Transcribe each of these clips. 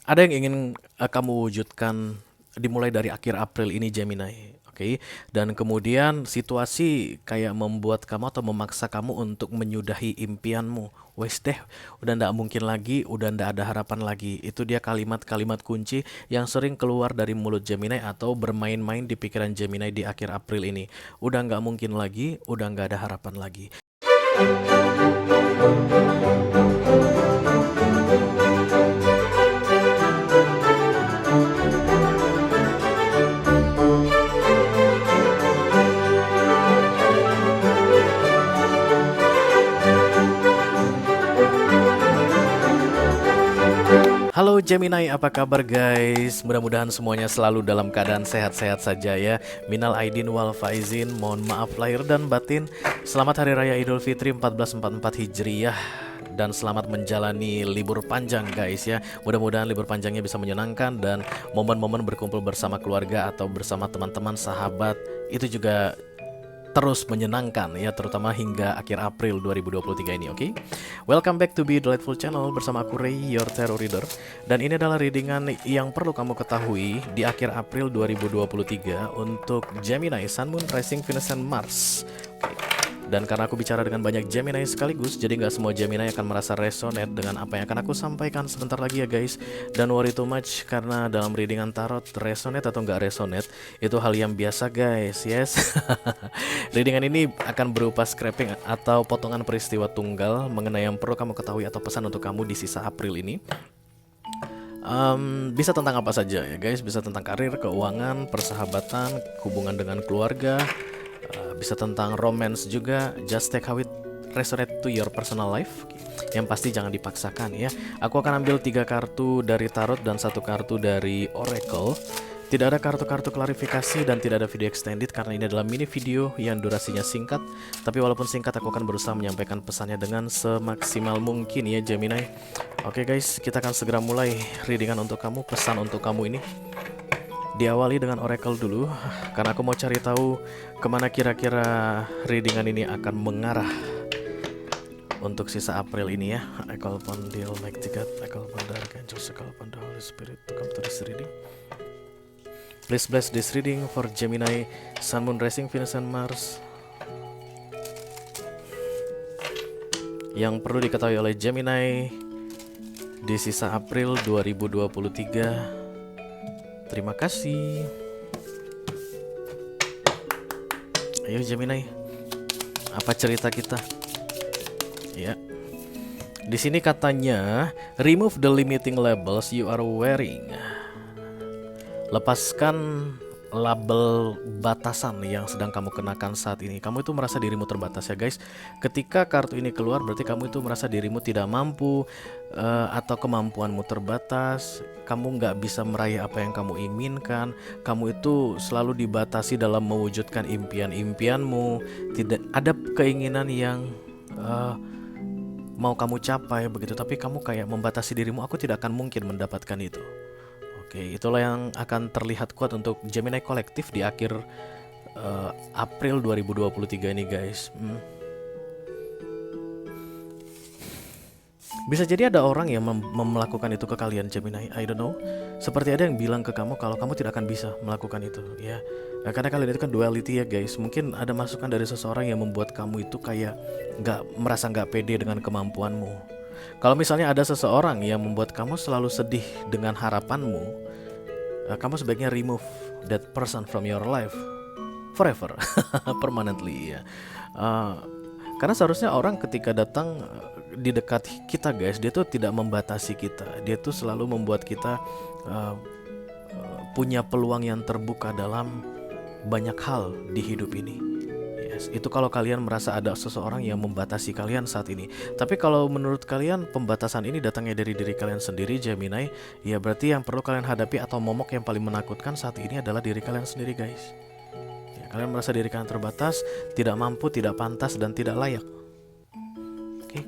Ada yang ingin kamu wujudkan dimulai dari akhir April ini Gemini. Oke, dan kemudian situasi kayak membuat kamu atau memaksa kamu untuk menyudahi impianmu. Wes deh, udah ndak mungkin lagi, udah ndak ada harapan lagi. Itu dia kalimat-kalimat kunci yang sering keluar dari mulut Gemini atau bermain-main di pikiran Gemini di akhir April ini. Udah nggak mungkin lagi, udah nggak ada harapan lagi. Halo Gemini, apa kabar guys? Mudah-mudahan semuanya selalu dalam keadaan sehat-sehat saja ya. Minal aidin wal faizin, mohon maaf lahir dan batin. Selamat Hari Raya Idul Fitri 1444 Hijriyah dan selamat menjalani libur panjang guys ya. Mudah-mudahan libur panjangnya bisa menyenangkan dan momen-momen berkumpul bersama keluarga atau bersama teman-teman sahabat itu juga terus menyenangkan ya, terutama hingga akhir April 2023 ini, oke? Welcome back to Be Delightful Channel bersama aku Ray, your tarot reader. Dan ini adalah readingan yang perlu kamu ketahui di akhir April 2023 untuk Gemini, Sun, Moon, Rising, Venus, and Mars. Oke. Dan karena aku bicara dengan banyak Gemini sekaligus, jadi nggak semua Gemini akan merasa resonate dengan apa yang akan aku sampaikan sebentar lagi ya guys. Dan worry too much, karena dalam readingan tarot resonate atau nggak resonate itu hal yang biasa guys, yes. Readingan ini akan berupa scraping atau potongan peristiwa tunggal mengenai yang perlu kamu ketahui atau pesan untuk kamu di sisa April ini. Bisa tentang apa saja ya guys, bisa tentang karir, keuangan, persahabatan, hubungan dengan keluarga, bisa tentang romance juga. Just take how it resonate to your personal life. Yang pasti jangan dipaksakan ya. Aku akan ambil 3 kartu dari tarot dan 1 kartu dari oracle. Tidak ada kartu-kartu klarifikasi dan tidak ada video extended karena ini adalah mini video yang durasinya singkat. Tapi walaupun singkat, aku akan berusaha menyampaikan pesannya dengan semaksimal mungkin ya Gemini. Oke guys, kita akan segera mulai readingan untuk kamu, pesan untuk kamu ini. Diawali dengan oracle dulu, karena aku mau cari tahu kemana kira-kira readingan ini akan mengarah untuk sisa April ini ya. I call upon the Almighty God, I call upon the Archangels, I call upon the Holy Spirit to come to this reading. Please bless this reading for Gemini, Sun, Moon, Rising, Venus, and Mars. Yang perlu diketahui oleh Gemini di sisa April 2023. Terima kasih. Ayo Gemini, apa cerita kita? Ya. Di sini katanya, remove the limiting labels you are wearing. Lepaskan label batasan yang sedang kamu kenakan saat ini. Kamu itu merasa dirimu terbatas ya guys. Ketika kartu ini keluar berarti kamu itu merasa dirimu tidak mampu, atau kemampuanmu terbatas. Kamu nggak bisa meraih apa yang kamu inginkan. Kamu itu selalu dibatasi dalam mewujudkan impian-impianmu. Tidak ada keinginan yang mau kamu capai begitu, tapi kamu kayak membatasi dirimu. Aku tidak akan mungkin mendapatkan itu. Oke, itulah yang akan terlihat kuat untuk Gemini kolektif di akhir April 2023 ini guys. Bisa jadi ada orang yang melakukan itu ke kalian Gemini, I don't know. Seperti ada yang bilang ke kamu kalau kamu tidak akan bisa melakukan itu ya. Nah, karena kalian itu kan duality ya guys. Mungkin ada masukan dari seseorang yang membuat kamu itu kayak merasa nggak pede dengan kemampuanmu. Kalau misalnya ada seseorang yang membuat kamu selalu sedih dengan harapanmu, kamu sebaiknya remove that person from your life forever, permanently ya. Karena seharusnya orang ketika datang di dekat kita guys, dia tuh tidak membatasi kita. Dia tuh selalu membuat kita punya peluang yang terbuka dalam banyak hal di hidup ini. Yes, itu kalau kalian merasa ada seseorang yang membatasi kalian saat ini. Tapi kalau menurut kalian pembatasan ini datangnya dari diri kalian sendiri Gemini, ya berarti yang perlu kalian hadapi atau momok yang paling menakutkan saat ini adalah diri kalian sendiri guys. Ya, kalian merasa diri kalian terbatas, tidak mampu, tidak pantas, dan tidak layak. Oke.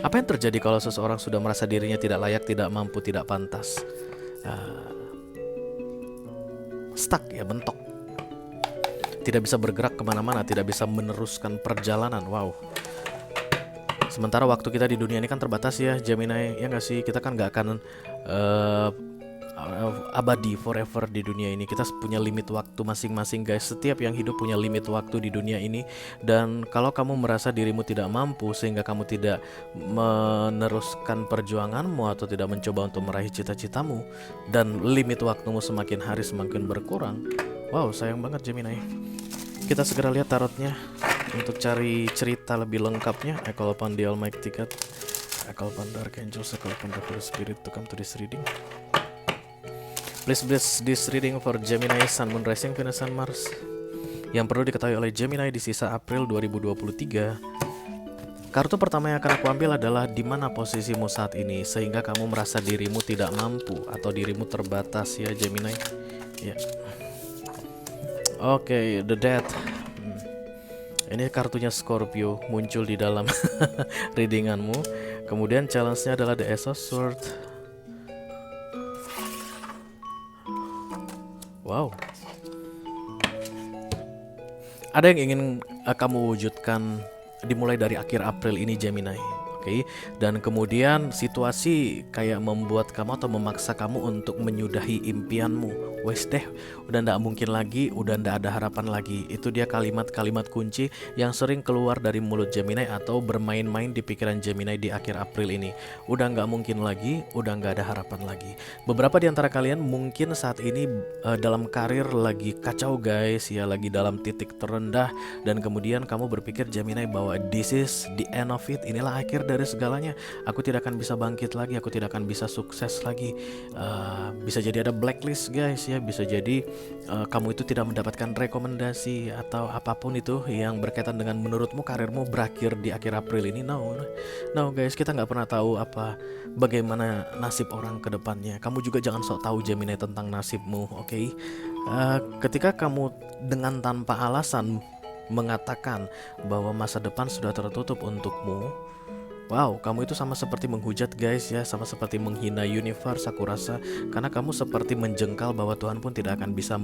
Apa yang terjadi kalau seseorang sudah merasa dirinya tidak layak, tidak mampu, tidak pantas? Stuck ya, mentok. Tidak bisa bergerak kemana-mana, tidak bisa meneruskan perjalanan. Wow. Sementara waktu kita di dunia ini kan terbatas ya Gemini, ya nggak sih? Kita kan nggak akan uh, abadi forever di dunia ini. Kita punya limit waktu masing-masing guys. Setiap yang hidup punya limit waktu di dunia ini. Dan kalau kamu merasa dirimu tidak mampu sehingga kamu tidak meneruskan perjuanganmu atau tidak mencoba untuk meraih cita-citamu, dan limit waktumu semakin hari semakin berkurang, wow, sayang banget Gemini. Kita segera lihat tarotnya untuk cari cerita lebih lengkapnya. I call upon the Almighty God, I call upon the Archangels, I call upon the Holy Spirit to come to this reading. Please bless this reading for Gemini, Sun, Moon, Rising, Venus, and Mars. Yang perlu diketahui oleh Gemini di sisa April 2023. Kartu pertama yang akan aku ambil adalah di mana posisimu saat ini sehingga kamu merasa dirimu tidak mampu atau dirimu terbatas ya Gemini. Ya. Oke, The Death. Ini kartunya Scorpio muncul di dalam readinganmu. Kemudian challenge-nya adalah The Ace of Swords. Wow. Ada yang ingin kamu wujudkan dimulai dari akhir April ini Gemini. Oke. Dan kemudian situasi kayak membuat kamu atau memaksa kamu untuk menyudahi impianmu. Wes deh, udah ndak mungkin lagi, udah ndak ada harapan lagi. Itu dia kalimat-kalimat kunci yang sering keluar dari mulut Gemini atau bermain-main di pikiran Gemini di akhir April ini. Udah nggak mungkin lagi, udah nggak ada harapan lagi. Beberapa di antara kalian mungkin saat ini dalam karir lagi kacau guys, ya lagi dalam titik terendah, dan kemudian kamu berpikir Gemini bahwa this is the end of it, inilah akhir dari segalanya. Aku tidak akan bisa bangkit lagi, aku tidak akan bisa sukses lagi. Bisa jadi ada blacklist guys ya, bisa jadi kamu itu tidak mendapatkan rekomendasi atau apapun itu yang berkaitan dengan menurutmu karirmu berakhir di akhir April ini. No guys, kita nggak pernah tahu bagaimana nasib orang ke depannya. Kamu juga jangan sok tahu Gemini tentang nasibmu, oke? Ketika kamu dengan tanpa alasan mengatakan bahwa masa depan sudah tertutup untukmu, wow, kamu itu sama seperti menghujat guys ya, sama seperti menghina universe aku rasa, karena kamu seperti menjengkal bahwa Tuhan pun tidak akan bisa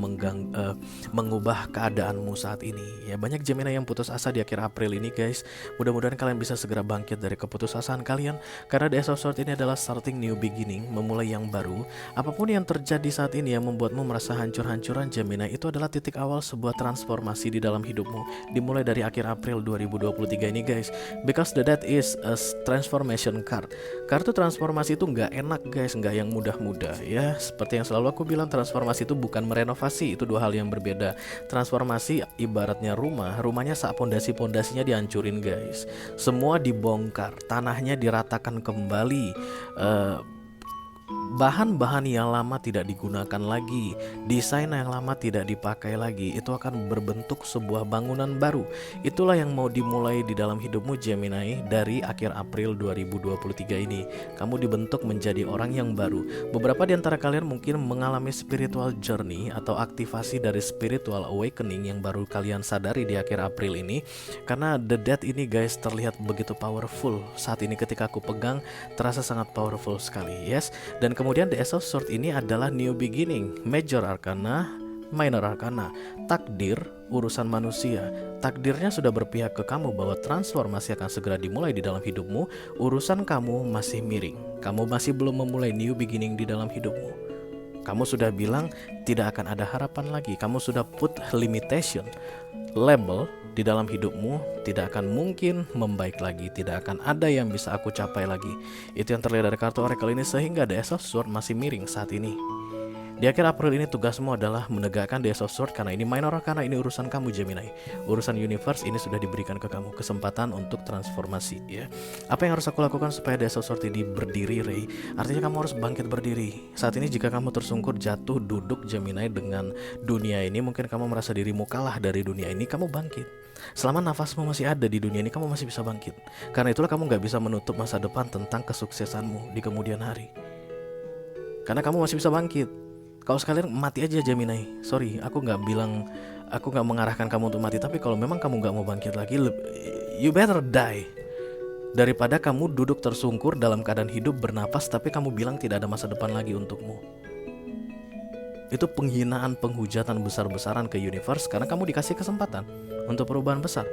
mengubah keadaanmu saat ini. Ya banyak Gemini yang putus asa di akhir April ini guys. Mudah-mudahan kalian bisa segera bangkit dari keputusasaan kalian, karena The Ace of Swords ini adalah starting new beginning, memulai yang baru. Apapun yang terjadi saat ini yang membuatmu merasa hancur-hancuran Gemini, itu adalah titik awal sebuah transformasi di dalam hidupmu, dimulai dari akhir April 2023 ini guys. Because the death is a transformation card. Kartu transformasi itu nggak enak guys, nggak yang mudah-mudah ya. Seperti yang selalu aku bilang, transformasi itu bukan merenovasi, itu dua hal yang berbeda. Transformasi ibaratnya rumahnya saat pondasinya dihancurin guys, semua dibongkar, tanahnya diratakan kembali, bahan-bahan yang lama tidak digunakan lagi, desain yang lama tidak dipakai lagi, itu akan berbentuk sebuah bangunan baru. Itulah yang mau dimulai di dalam hidupmu Gemini dari akhir April 2023 ini. Kamu dibentuk menjadi orang yang baru. Beberapa di antara kalian mungkin mengalami spiritual journey atau aktivasi dari spiritual awakening yang baru kalian sadari di akhir April ini. Karena The Death ini guys terlihat begitu powerful saat ini, ketika aku pegang terasa sangat powerful sekali. Yes. Dan kemudian The Ace of Swords ini adalah new beginning, major arcana, minor arcana, takdir, urusan manusia. Takdirnya sudah berpihak ke kamu bahwa transformasi akan segera dimulai di dalam hidupmu. Urusan kamu masih miring, kamu masih belum memulai new beginning di dalam hidupmu. Kamu sudah bilang tidak akan ada harapan lagi, kamu sudah put limitation, label di dalam hidupmu, tidak akan mungkin membaik lagi, tidak akan ada yang bisa aku capai lagi. Itu yang terlihat dari kartu oracle ini, sehingga The Ace of Swords masih miring saat ini. Di akhir April ini tugasmu adalah menegakkan The Ace of Swords, karena ini minor, karena ini urusan kamu Gemini. Urusan universe ini sudah diberikan ke kamu, kesempatan untuk transformasi ya. Apa yang harus aku lakukan supaya The Ace of Swords ini berdiri, Ray? Artinya kamu harus bangkit berdiri. Saat ini jika kamu tersungkur, jatuh, duduk Gemini dengan dunia ini, mungkin kamu merasa dirimu kalah dari dunia ini, kamu bangkit. Selama nafasmu masih ada di dunia ini, kamu masih bisa bangkit. Karena itulah kamu gak bisa menutup masa depan tentang kesuksesanmu di kemudian hari, karena kamu masih bisa bangkit. Kalau sekalian mati aja Gemini. Sorry, aku gak mengarahkan kamu untuk mati. Tapi kalau memang kamu gak mau bangkit lagi, you better die, daripada kamu duduk tersungkur dalam keadaan hidup bernapas tapi kamu bilang tidak ada masa depan lagi untukmu. Itu penghinaan, penghujatan besar-besaran ke universe, karena kamu dikasih kesempatan untuk perubahan besar.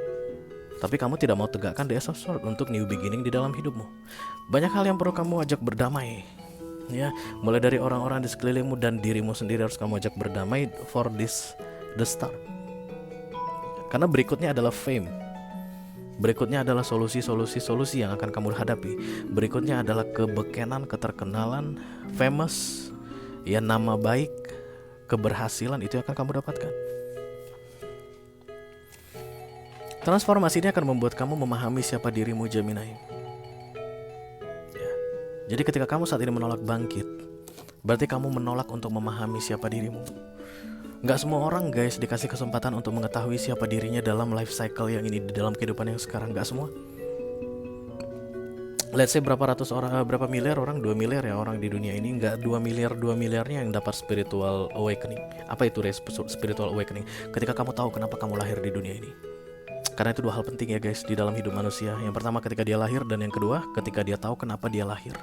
tapi kamu tidak mau tegakkan the Ace of Swords untuk new beginning di dalam hidupmu. Banyak hal yang perlu kamu ajak berdamai. Ya, mulai dari orang-orang di sekelilingmu dan dirimu sendiri harus kamu ajak berdamai for this the start. Karena berikutnya adalah fame. Berikutnya adalah solusi yang akan kamu hadapi. Berikutnya adalah kebekenan, keterkenalan, famous, ya nama baik, keberhasilan itu yang akan kamu dapatkan. Transformasi ini akan membuat kamu memahami siapa dirimu, Gemini. Ya. Jadi ketika kamu saat ini menolak bangkit, berarti kamu menolak untuk memahami siapa dirimu. Gak semua orang guys dikasih kesempatan untuk mengetahui siapa dirinya dalam life cycle yang ini, di dalam kehidupan yang sekarang. Gak semua. Let's say berapa miliar orang, 2 miliar ya orang di dunia ini. Gak 2 miliarnya yang dapat spiritual awakening. Apa itu spiritual awakening? Ketika kamu tahu kenapa kamu lahir di dunia ini. Karena itu 2 hal penting ya guys di dalam hidup manusia. Yang pertama ketika dia lahir, dan yang kedua ketika dia tahu kenapa dia lahir.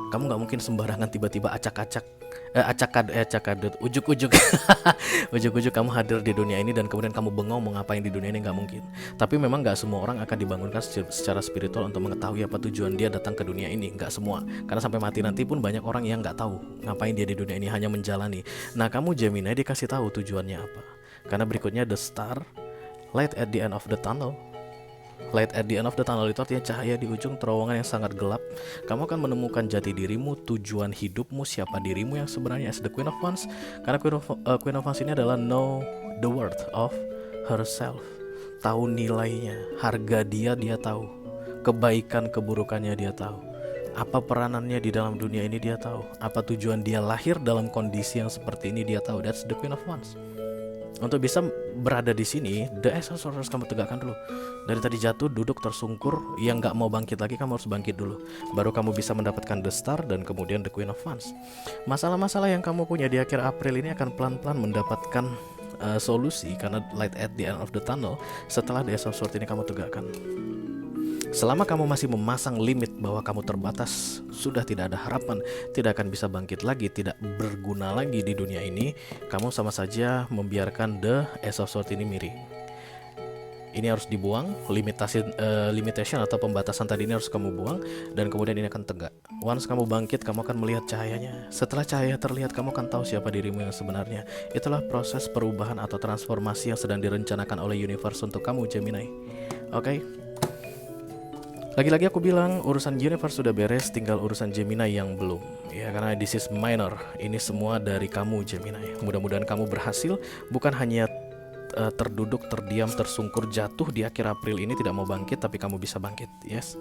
Kamu gak mungkin sembarangan tiba-tiba acak-acak ujuk-ujuk ujuk-ujuk kamu hadir di dunia ini dan kemudian kamu bengong mau ngapain di dunia ini, gak mungkin. Tapi memang gak semua orang akan dibangunkan secara spiritual untuk mengetahui apa tujuan dia datang ke dunia ini. Gak semua. Karena sampai mati nanti pun banyak orang yang gak tahu ngapain dia di dunia ini, hanya menjalani. Nah kamu Gemini dikasih tahu tujuannya apa. Karena berikutnya the star, light at the end of the tunnel. Light at the end of the tunnel itu artinya cahaya di ujung terowongan yang sangat gelap. Kamu akan menemukan jati dirimu, tujuan hidupmu, siapa dirimu yang sebenarnya as the Queen of Wands. Karena Queen of Wands ini adalah know the worth of herself. Tahu nilainya, harga dia tahu. Kebaikan keburukannya dia tahu. Apa peranannya di dalam dunia ini dia tahu. Apa tujuan dia lahir dalam kondisi yang seperti ini dia tahu. That's the Queen of Wands. Untuk bisa berada di sini, the Ace of Swords harus kamu tegakkan dulu. Dari tadi jatuh, duduk, tersungkur, yang gak mau bangkit lagi, kamu harus bangkit dulu. Baru kamu bisa mendapatkan the star dan kemudian the Queen of Wands. Masalah-masalah yang kamu punya di akhir April ini akan pelan-pelan mendapatkan solusi. Karena light at the end of the tunnel, setelah the Ace of Swords ini kamu tegakkan. Selama kamu masih memasang limit bahwa kamu terbatas, sudah tidak ada harapan, tidak akan bisa bangkit lagi, tidak berguna lagi di dunia ini, kamu sama saja membiarkan the Ace of Swords ini miring. Ini harus dibuang, limitation atau pembatasan tadi ini harus kamu buang, dan kemudian ini akan tegak. Once kamu bangkit, kamu akan melihat cahayanya. Setelah cahaya terlihat, kamu akan tahu siapa dirimu yang sebenarnya. Itulah proses perubahan atau transformasi yang sedang direncanakan oleh universe untuk kamu, Gemini. Oke? Lagi-lagi aku bilang urusan universe sudah beres, tinggal urusan Gemini yang belum. Ya karena this is minor. Ini semua dari kamu Gemini. Mudah-mudahan kamu berhasil, bukan hanya terduduk, terdiam, tersungkur, jatuh di akhir April ini tidak mau bangkit, tapi kamu bisa bangkit. Yes.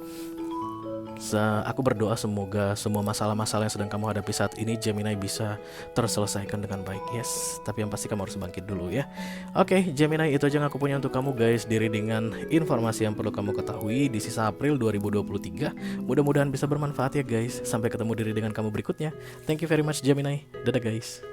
Aku berdoa semoga semua masalah-masalah yang sedang kamu hadapi saat ini Gemini bisa terselesaikan dengan baik. Yes, tapi yang pasti kamu harus bangkit dulu ya. Oke, Gemini, itu aja yang aku punya untuk kamu guys, diri dengan informasi yang perlu kamu ketahui di sisa April 2023. Mudah-mudahan bisa bermanfaat ya guys. Sampai ketemu diri dengan kamu berikutnya. Thank you very much Gemini. Dadah guys.